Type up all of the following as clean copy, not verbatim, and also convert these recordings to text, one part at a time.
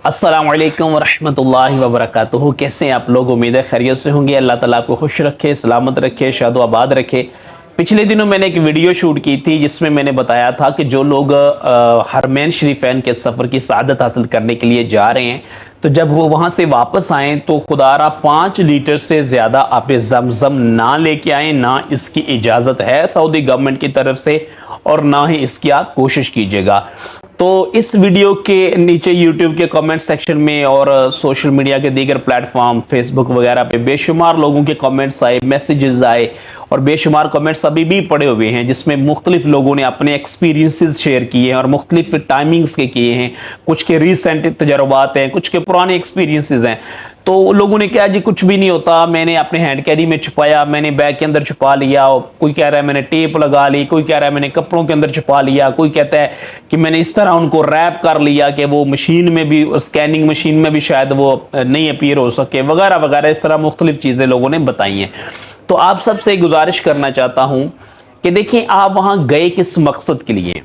अस्सलाम वालेकुम वरहमतुल्लाहि वबरकातुहू। कैसे हैं आप लोग? उम्मीद है खैरियत से होंगे। अल्लाह ताला आपको खुश रखे, सलामत रखे, शादो आबाद रखे। पिछले दिनों मैंने एक वीडियो शूट की थी जिसमें मैंने बताया था कि जो लोग हरमैन शरीफैन के सफ़र की सआदत हासिल करने के लिए जा रहे हैं, तो जब वो वहाँ से वापस आएँ तो खुदारा 5 लीटर से ज़्यादा आप ज़मज़म ना लेके आएँ, ना इसकी इजाज़त है सऊदी गवर्नमेंट की तरफ से, और ना ही इसकी आप कोशिश कीजिएगा। तो इस वीडियो के नीचे यूट्यूब के कमेंट सेक्शन में और सोशल मीडिया के दीगर प्लेटफॉर्म फेसबुक वगैरह पे बेशुमार लोगों के कमेंट्स आए, मैसेजेस आए, और बेशुमार कमेंट्स अभी भी पड़े हुए हैं जिसमें मुख्तलिफ लोगों ने अपने एक्सपीरियंसेस शेयर किए हैं और मुख्तलिफ टाइमिंग्स के किए हैं। कुछ के रीसेंट तजर्बात हैं, कुछ के पुराने एक्सपीरियंसेस हैं। तो लोगों ने कहा जी कुछ भी नहीं होता, मैंने अपने हैंड कैरी में छुपाया, मैंने बैग के अंदर छुपा लिया। कोई कह रहा है मैंने टेप लगा ली, कोई कह रहा है मैंने कपड़ों के अंदर छुपा लिया, कोई कहता है कि मैंने इस तरह उनको रैप कर लिया कि वो मशीन में भी, स्कैनिंग मशीन में भी शायद वो नहीं अपीयर हो सके, वगैरह वगैरह। इस तरह मुख्तलिफ चीज़ें लोगों ने बताई हैं। तो आप सबसे गुजारिश करना चाहता हूँ कि देखिए, आप वहाँ गए किस मकसद के लिए,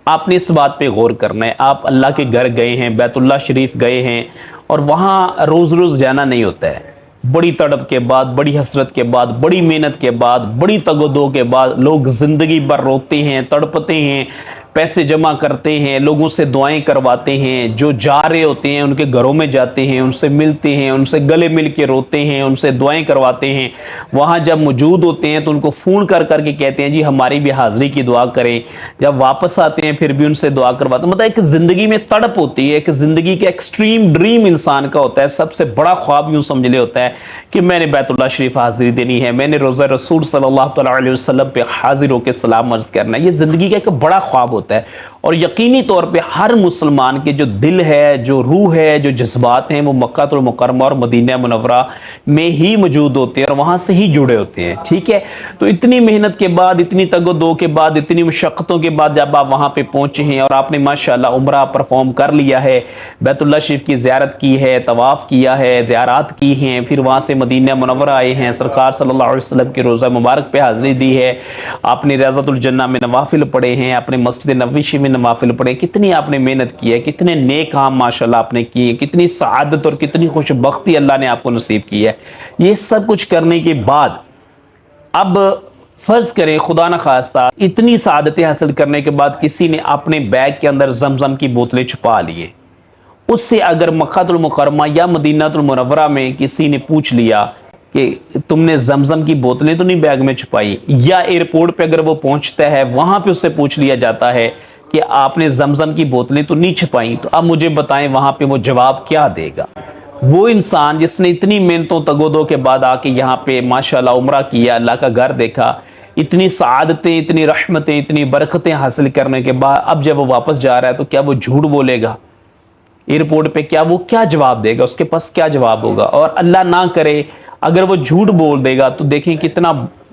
आपने इस बात पे गौर करना है। आप अल्लाह के घर गए हैं, बैतुल्लाह शरीफ गए हैं, और वहाँ रोज़ रोज़ जाना नहीं होता है। बड़ी तड़प के बाद, बड़ी हसरत के बाद, बड़ी मेहनत के बाद, बड़ी तगदो के बाद लोग ज़िंदगी भर रोते हैं, तड़पते हैं, पैसे जमा करते हैं, लोगों से दुआएं करवाते हैं। जो जा रहे होते हैं उनके घरों में जाते हैं, उनसे मिलते हैं, उनसे गले मिल के रोते हैं, उनसे दुआएं करवाते हैं। वहाँ जब मौजूद होते हैं तो उनको फ़ोन कर करके कहते हैं जी हमारी भी हाज़िरी की दुआ करें। जब वापस आते हैं फिर भी उनसे दुआ करवाते हैं। मतलब एक ज़िंदगी में तड़प होती है, एक ज़िंदगी का एक्सट्रीम ड्रीम इंसान का होता है। सबसे बड़ा ख्वाब यूँ समझ ले होता है कि मैंने बैतुल्लाह शरीफ हाज़िरी देनी है, मैंने रोज़ा रसूल सल्लल्लाहु अलैहि वसल्लम पे हाजिर होकर सलाम अर्ज़ करना है। ये ज़िंदगी का एक बड़ा ख्वाब होता है। और यकीनी तौर पे हर मुसलमान के जो दिल है, जो रूह है, जो जज्बात हैं, वो मक्कातुल मुकर्रमा और मदीना मुनव्वरा में ही मौजूद होते हैं और वहाँ से ही जुड़े होते हैं। ठीक है, तो इतनी मेहनत के बाद, इतनी तगदो के बाद, इतनी मुशक्क़तों के बाद जब आप वहाँ पे पहुँचे हैं और आपने माशाअल्लाह उम्रा परफॉर्म कर लिया है, बैतुल्लाह शरीफ की ज़ियारत की है, तवाफ़ किया है, ज़ियारत की हैं, फिर वहाँ से मदीना मुनव्वरा आए हैं, सरकार सल्लल्लाहु अलैहि वसल्लम के रोज़ा मुबारक पे हाज़िरी दी है, आपने रज़ातुल जन्नह में नवाफिल पढ़े हैं, आपने मस्जिद नबवी में नवाफिल पढ़े, कितनी आपने मेहनत की है, कितने नेक काम माशाल्लाह आपने किए, कितनी सआदत और कितनी खुशबख्ती अल्लाह ने आपको नसीब की है। ये सब कुछ करने के बाद अब फर्ज करें खुदा न खास्ता इतनी सआदतें हासिल करने के बाद किसी ने अपने बैग के अंदर जमजम की बोतलें छुपा लिए। उससे अगर मक्कातुल मुकर्रमा या मदीनातुल मुनव्वरा में किसी ने पूछ लिया कि तुमने जमजम की बोतलें तो नहीं बैग में छुपाई, या एयरपोर्ट पे अगर वो पहुंचता है वहां पे उससे पूछ लिया जाता है कि आपने जमजम की बोतलें तो नहीं छुपाई, तो अब मुझे बताएं वहां पे वो जवाब क्या देगा? वो इंसान जिसने इतनी मेहनतों तगोदों के बाद आके यहाँ पे माशाल्लाह उम्रा किया, अल्लाह का घर देखा, इतनी सआदतें, इतनी रहमतें, इतनी बरकतें हासिल करने के बाद अब जब वो वापस जा रहा है तो क्या वो झूठ बोलेगा एयरपोर्ट पे? क्या वो क्या जवाब देगा? उसके पास क्या जवाब होगा? और अल्लाह ना करे अगर वो झूठ बोल देगा तो देखें कितना,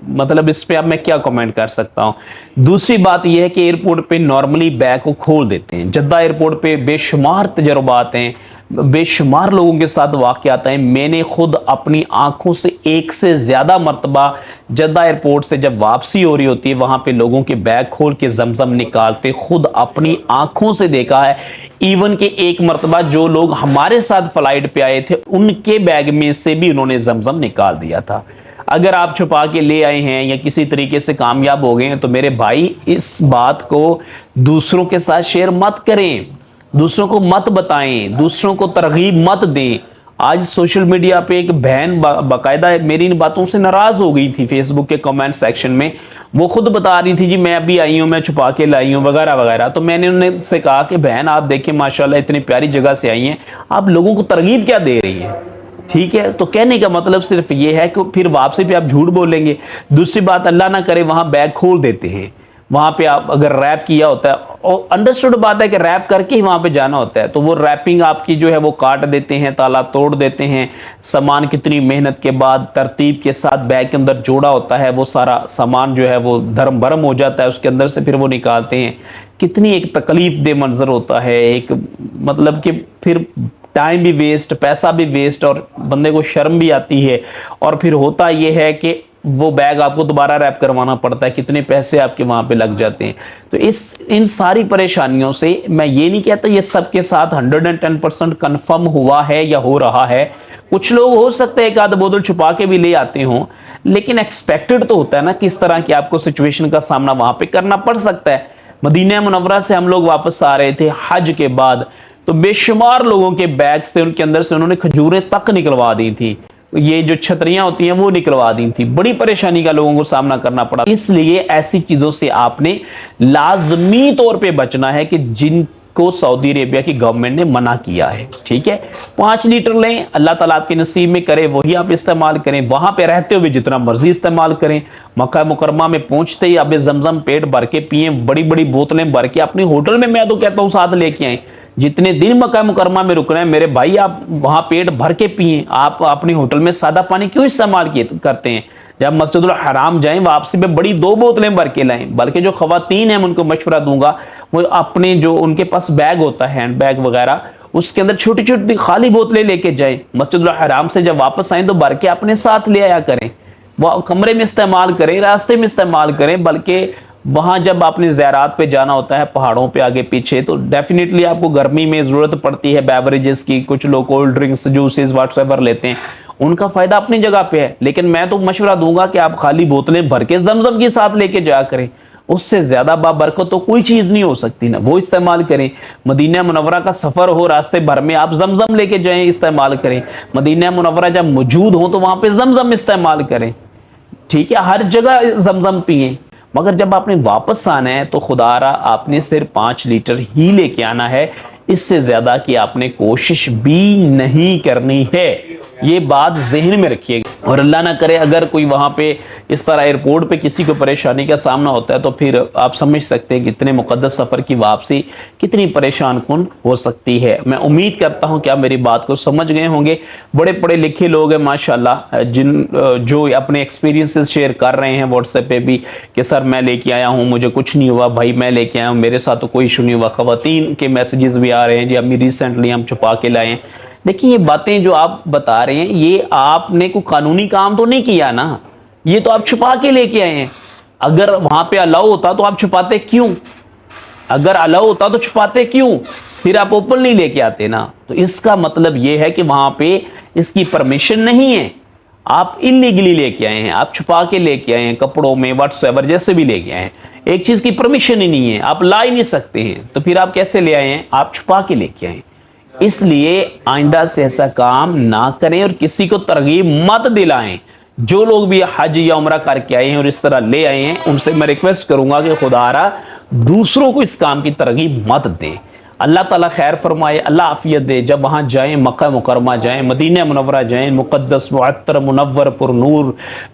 मतलब इस पे अब मैं क्या कमेंट कर सकता हूं। दूसरी बात यह है कि एयरपोर्ट पे नॉर्मली बैग को खोल देते हैं। जद्दा एयरपोर्ट पे बेशुमार तजर्बात हैं, बेशुमार लोगों के साथ वाक़यात हैं। मैंने खुद अपनी आंखों से एक से ज़्यादा मरतबा जद्दा एयरपोर्ट से जब वापसी हो रही होती है वहाँ पे लोगों के बैग खोल के जमजम निकालते खुद अपनी आंखों से देखा है। इवन के एक मरतबा जो लोग हमारे साथ फ्लाइट पे आए थे उनके बैग में से भी उन्होंने जमजम निकाल दिया था। अगर आप छुपा के ले आए हैं या किसी तरीके से कामयाब हो गए हैं तो मेरे भाई इस बात को दूसरों के साथ शेयर मत करें, दूसरों को मत बताएं, दूसरों को तरगीब मत दें। आज सोशल मीडिया पे एक बहन बाकायदा मेरी इन बातों से नाराज हो गई थी फेसबुक के कमेंट सेक्शन में। वो खुद बता रही थी जी मैं अभी आई हूँ, मैं छुपा के लाई हूँ वगैरह वगैरह। तो मैंने उनसे कहा कि बहन आप देखिए माशाल्लाह इतनी प्यारी जगह से आई हैं, आप लोगों को तरगीब क्या दे रही हैं? ठीक है, तो कहने का मतलब सिर्फ ये है कि फिर वापसी पे आप झूठ बोलेंगे। दूसरी बात, अल्लाह ना करे वहां बैग खोल देते हैं, वहां पे आप अगर रैप किया होता है, और अंडरस्टूड बात है कि रैप करके ही वहां पे जाना होता है, तो वो रैपिंग आपकी जो है वो काट देते हैं, ताला तोड़ देते हैं। सामान कितनी मेहनत के बाद तरतीब के साथ बैग के अंदर जोड़ा होता है, वो सारा सामान जो है वो धर्म भरम हो जाता है उसके अंदर से, फिर वो निकालते हैं। कितनी एक तकलीफ दे मंजर होता है, एक मतलब कि फिर टाइम भी वेस्ट, पैसा भी वेस्ट, और बंदे को शर्म भी आती है। और फिर होता यह है कि وہ بیگ آپ کو دوبارہ ریپ کروانا پڑتا ہے، کتنے پیسے آپ کے وہاں پہ لگ جاتے ہیں. تو ان ساری پریشانیوں سے میں یہ نہیں کہتا یہ سب کے ساتھ 110% کنفرم ہوا ہے یا ہو رہا ہے. کچھ لوگ ہو سکتا ہے ایک آدھ بوتل چھپا کے بھی لے آتے ہوں، لیکن ایکسپیکٹڈ تو ہوتا ہے نا کس طرح کی آپ کو سچویشن کا سامنا وہاں پہ کرنا پڑ سکتا ہے. مدینہ منورہ سے ہم لوگ واپس آ رہے تھے حج کے بعد، تو بے شمار لوگوں کے بیگز تھے، ان کے اندر سے انہوں نے کھجوریں تک نکلوا دی تھی، یہ جو چھتریاں ہوتی ہیں وہ نکلوا دی تھی. بڑی پریشانی کا لوگوں کو سامنا کرنا پڑا. اس لیے ایسی چیزوں سے آپ نے لازمی طور پہ بچنا ہے کہ جن کو سعودی عربیہ کی گورنمنٹ نے منع کیا ہے. ٹھیک ہے، 5 لیٹر لیں، اللہ تعالیٰ آپ کے نصیب میں کرے وہی آپ استعمال کریں. وہاں پہ رہتے ہوئے جتنا مرضی استعمال کریں. مکہ مکرمہ میں پہنچتے ہی اب زمزم پیٹ بھر کے پئیں، بڑی بڑی بوتلیں بھر کے اپنے ہوٹل میں تو کہتا ہوں ساتھ لے کے آئیں. جتنے دن مکہ مکرمہ میں رک رہے ہیں میرے بھائی، آپ وہاں پیٹ بھر کے پئیں. آپ اپنے ہوٹل میں سادہ پانی کیوں استعمال کرتے ہیں؟ جب مسجد الحرام جائیں واپسی میں بڑی 2 بوتلیں بھر کے لائیں. بلکہ جو خواتین ہیں ان کو مشورہ دوں گا وہ اپنے جو ان کے پاس بیگ ہوتا ہے ہینڈ بیگ وغیرہ، اس کے اندر چھوٹی چھوٹی خالی بوتلیں لے کے جائیں. مسجد الحرام سے جب واپس آئیں تو بھر کے اپنے ساتھ لے آیا کریں. وہ کمرے میں استعمال کریں، راستے میں استعمال کریں. بلکہ وہاں جب آپ نے زیارات پہ جانا ہوتا ہے پہاڑوں پہ آگے پیچھے، تو ڈیفینیٹلی آپ کو گرمی میں ضرورت پڑتی ہے بیوریجز کی. کچھ لوگ cold drinks, juices, whatsoever لیتے ہیں، ان کا فائدہ اپنی جگہ پہ ہے. لیکن میں تو مشورہ دوں گا کہ آپ خالی بوتلیں بھر کے زمزم کے ساتھ لے کے جایا کریں. اس سے زیادہ بابرکت تو کوئی چیز نہیں ہو سکتی نا، وہ استعمال کریں. مدینہ منورہ کا سفر ہو، راستے بھر میں آپ زمزم لے کے جائیں، استعمال کریں. مدینہ منورہ جب موجود ہوں تو وہاں پہ زمزم استعمال کریں. ٹھیک ہے، ہر جگہ زمزم پئیں. مگر جب آپ نے واپس آنا ہے تو خدا را آپ نے صرف 5 لیٹر ہی لے کے آنا ہے. اس سے زیادہ کی آپ نے کوشش بھی نہیں کرنی ہے. یہ بات ذہن میں رکھیے گا. اور اللہ نہ کرے اگر کوئی وہاں پہ اس طرح ایئرپورٹ پہ کسی کو پریشانی کا سامنا ہوتا ہے تو پھر آپ سمجھ سکتے ہیں کہ اتنے مقدس سفر کی واپسی کتنی پریشان کن ہو سکتی ہے. میں امید کرتا ہوں کہ آپ میری بات کو سمجھ گئے ہوں گے. بڑے پڑھے لکھے لوگ ہیں ماشاءاللہ، جو اپنے ایکسپیرینسز شیئر کر رہے ہیں واٹس ایپ پہ بھی کہ سر میں لے کے آیا ہوں، مجھے کچھ نہیں ہوا، بھائی میں لے کے آیا ہوں، میرے ساتھ تو کوئی ایشو نہیں ہوا. خواتین کے میسیجز بھی آ رہے ہیں جی امی ریسنٹلی ہم چھپا کے لائے ہیں. دیکھیں یہ باتیں جو آپ بتا رہے ہیں یہ آپ نے کوئی قانونی کام تو نہیں کیا نا، یہ تو آپ چھپا کے لے کے آئے ہیں. اگر وہاں پہ الاؤ ہوتا تو آپ چھپاتے کیوں؟ اگر الاؤ ہوتا تو چھپاتے کیوں؟ پھر آپ اوپن نہیں لے کے آتے نا. تو اس کا مطلب یہ ہے کہ وہاں پہ اس کی پرمیشن نہیں ہے، آپ انلیگلی لے کے آئے ہیں، آپ چھپا کے لے کے آئے ہیں، کپڑوں میں واٹس ایور جیسے بھی لے کے آئے ہیں. ایک چیز کی پرمیشن ہی نہیں ہے، آپ لا ہی نہیں سکتے ہیں، تو پھر آپ کیسے لے آئے ہیں؟ آپ چھپا کے لے کے آئے ہیں. اس لیے آئندہ سے ایسا کام نہ کریں اور کسی کو ترغیب مت دلائیں. جو لوگ بھی حج یا عمرہ کر کے آئے ہیں اور اس طرح لے آئے ہیں ان سے میں ریکویسٹ کروں گا کہ خدا را دوسروں کو اس کام کی ترغیب مت دیں. اللہ تعالیٰ خیر فرمائے، اللہ عافیت دے. جب وہاں جائیں، مکہ مکرمہ جائیں، مدینہ منورہ جائیں، مقدس معطر منور پر نور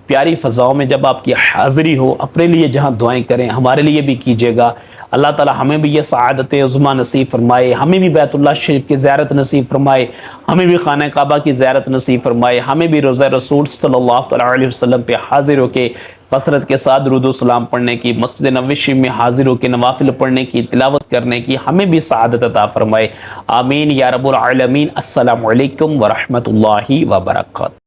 پیاری فضاؤں میں جب آپ کی حاضری ہو، اپنے لیے جہاں دعائیں کریں ہمارے لیے بھی کیجیے گا. اللہ تعالیٰ ہمیں بھی یہ سعادت عظمیٰ نصیب فرمائے، ہمیں بھی بیت اللہ شریف کی زیارت نصیب فرمائے، ہمیں بھی خانہ کعبہ کی زیارت نصیب فرمائے، ہمیں بھی روضہ رسول صلی اللہ علیہ وسلم پہ حاضر ہو کے کثرت کے ساتھ درود و سلام پڑھنے کی، مسجد نبوی شریف میں حاضر ہو کے نوافل پڑھنے کی، تلاوت کرنے کی ہمیں بھی سعادت عطا فرمائے. آمین یا رب العالمین. السلام علیکم ورحمۃ اللہ وبرکاتہ.